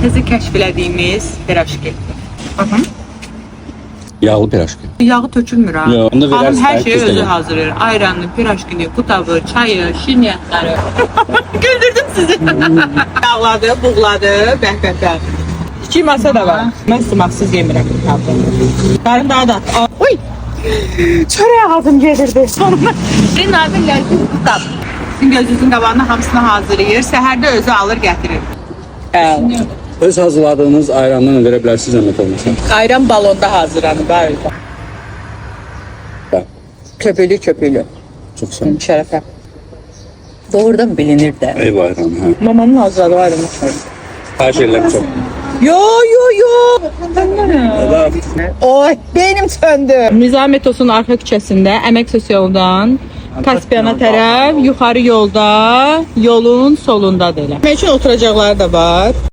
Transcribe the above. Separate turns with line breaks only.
təzə kəşf elədiyimiz pirojki.
Yağlı pirojki.
Yağı tökülmür ha.
Yo, onu da
Xanım
verərsən,
hər şeyi
pis
özü
deyil.
hazırlayır. Ayranını, pirojkini, qutavı, çayı, şirniyyatları. Güldürdüm sizi. Yağladı, buğladı, bəh. İki masa da var. Mən sımaksız yemirəm. Qarın daha da. Oy! Çörək ağzım gedirdi. Sonunda. Senin abin ləzzət qutab. Sizin gözünüzün qabağında hamısını hazırlayır. Səhərdə özü alır, gətirir.
Öz hazırladığınız ayrandan verə bilərsiniz zəhmət olmasa.
Ayran balonda hazırlanır. Köpüklü.
Çox sağ olun.
Şərəfə. Doğrudan bilinir də.
Ev ayranı, hə.
Mamanın hazırladığı ayranı.
Xahiş edirəm çox.
Yo. Oy, beynim söndü. Nizametosun arxa küçəsində Əmək Sosialından Kaspiyana tərəf yuxarı yolda, yolun solundadır elə. Mənim üçün oturacaqları da var.